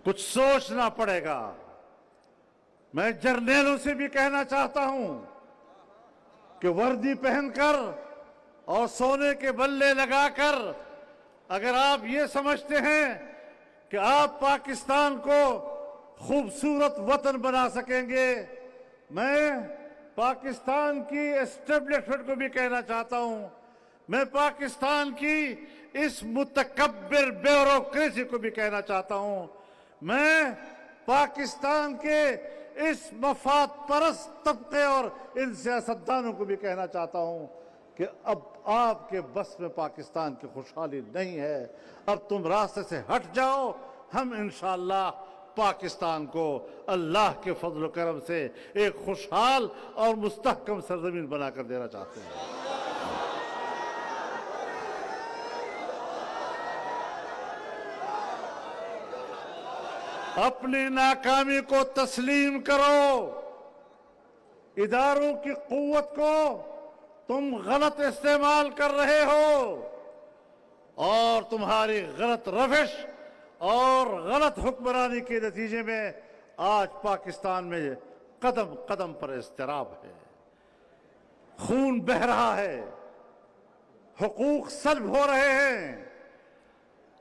कुछ सोचना पड़ेगा। मैं जर्नैलों से भी कहना चाहता हूं कि वर्दी पहनकर और सोने के बल्ले लगाकर अगर आप ये समझते हैं कि आप पाकिस्तान को खूबसूरत वतन बना सकेंगे, मैं पाकिस्तान की एस्टेब्लिशमेंट को भी कहना चाहता हूं, मैं पाकिस्तान की इस मुतकब्बिर ब्यूरोक्रेसी को भी कहना चाहता हूं, मैं पाकिस्तान के इस मफाद परस्त तबके और इन सियासतदानों को भी कहना चाहता हूं कि अब आपके बस में पाकिस्तान की खुशहाली नहीं है। अब तुम रास्ते से हट जाओ। हम इंशाअल्लाह पाकिस्तान को अल्लाह के फजल करम से एक खुशहाल और मुस्तहकम सरजमीन बनाकर देना चाहते हैं। अपनी नाकामी को तस्लीम करो। इदारों की कुव्वत को तुम गलत इस्तेमाल कर रहे हो और तुम्हारी गलत रविश और गलत हुक्मरानी के नतीजे में आज पाकिस्तान में कदम कदम पर इज़्तिराब है, खून बह रहा है, हुकूक सल्ब हो रहे हैं,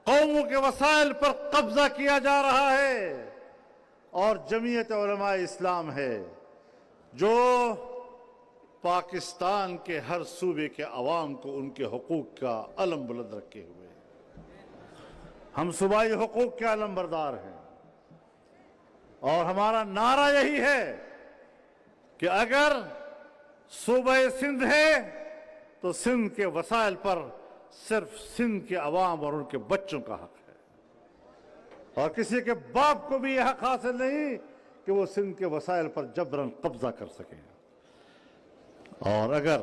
कौमों के वसाइल पर कब्जा किया जा रहा है और जमीयत उलमा इस्लाम है जो पाकिस्तान के हर सूबे के अवाम को उनके हुकूक का अलम बुलंद रखे हुए। हम सूबाई हुकूक के अलम बरदार हैं और हमारा नारा यही है कि अगर सूबे सिंध है तो सिंध के वसाइल पर सिर्फ सिंध के अवाम और उनके बच्चों का हक है और किसी के बाप को भी यह हक हासिल नहीं कि वो सिंध के वसाइल पर जबरन कब्जा कर सकें। और अगर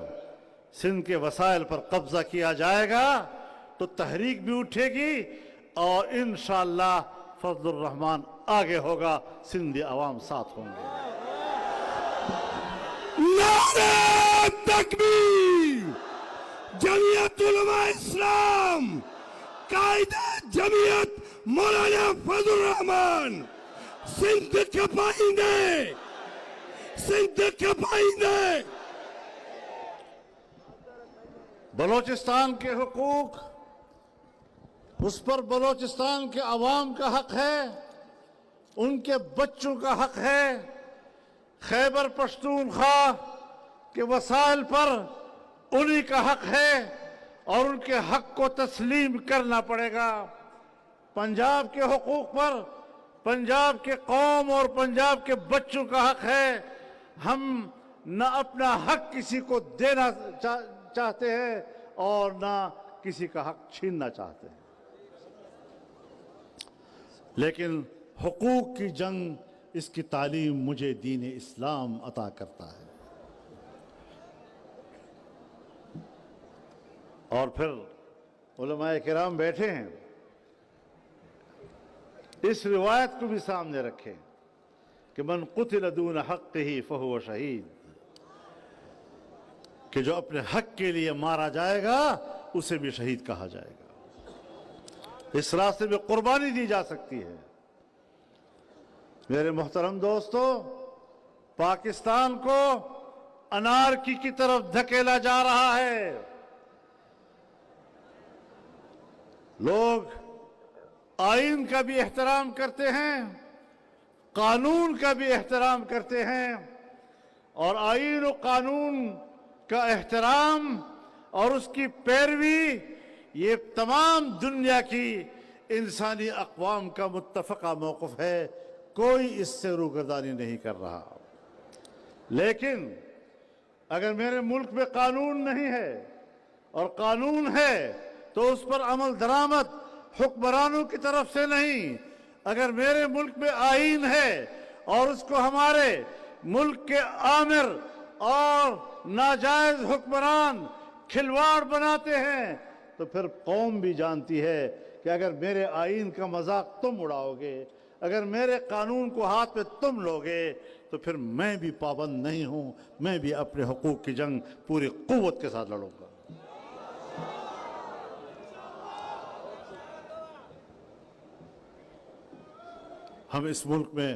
सिंध के वसाइल पर कब्जा किया जाएगा तो तहरीक भी उठेगी और इंशाअल्लाह फजलुर रहमान आगे होगा, सिंधी अवाम साथ होंगे। नारे तकबीर! जमीयत उलमा इस्लाम, कायदा जमीयत मौलाना फजलुर रहमान सिंध के पाइंदे, सिंध के पाइंदे। बलोचिस्तान के हुकूक उस पर बलोचिस्तान के अवाम का हक है, उनके बच्चों का हक है। खैबर पख्तूनख्वा के वसाइल पर उन्हीं का हक है और उनके हक को तस्लीम करना पड़ेगा। पंजाब के हुकूक पर पंजाब के कौम और पंजाब के बच्चों का हक है। हम न अपना हक किसी को देना चाहते हैं और ना किसी का हक छीनना चाहते हैं, लेकिन हुकूक की जंग इसकी तालीम मुझे दीन इस्लाम अता करता है। और फिर उलमाए किराम बैठे हैं, इस रिवायत को भी सामने रखें कि मन कुतिल दून हक़्क़िही फ़हुव शहीद, कि जो अपने हक के लिए मारा जाएगा उसे भी शहीद कहा जाएगा। इस रास्ते में कुर्बानी दी जा सकती है। मेरे मोहतरम दोस्तों, पाकिस्तान को अनारकी की तरफ धकेला जा रहा है। लोग आईन का भी एहतराम करते हैं, कानून का भी एहतराम करते हैं और आईन और कानून का एहतराम और उसकी पैरवी ये तमाम दुनिया की इंसानी अक़वाम का मुत्तफ़क़ा मौक़िफ़ है। कोई इससे रूगर्दानी नहीं कर रहा। लेकिन अगर मेरे मुल्क में कानून नहीं है और कानून है तो उस पर अमल दरामद हुक्मरानों की तरफ से नहीं, अगर मेरे मुल्क में आईन है और उसको हमारे मुल्क के आमिर और नाजायज हुक्मरान खिलवाड़ बनाते हैं तो फिर कौम भी जानती है कि अगर मेरे आईन का मजाक तुम उड़ाओगे, अगर मेरे कानून को हाथ में तुम लोगे तो फिर मैं भी पाबंद नहीं हूं, मैं भी अपने हुकूक की जंग पूरी कुव्वत के साथ लड़ूंगा। ہم اس ملک میں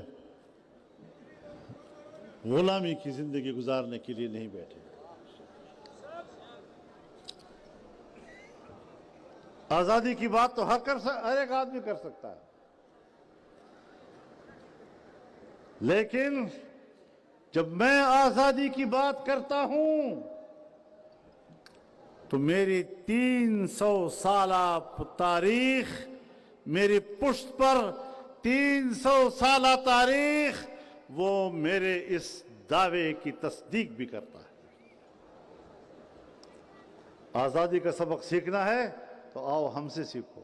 غلامی کی زندگی گزارنے کے لیے نہیں بیٹھے. آزادی کی بات تو ہر ایک آدمی کر سکتا ہے، لیکن جب میں آزادی کی بات کرتا ہوں تو میری 300 سالہ تاریخ، میری پشت پر 300 سالہ تاریخ، وہ میرے اس دعوے کی تصدیق بھی کرتا ہے. آزادی کا سبق سیکھنا ہے تو آؤ ہم سے سیکھو.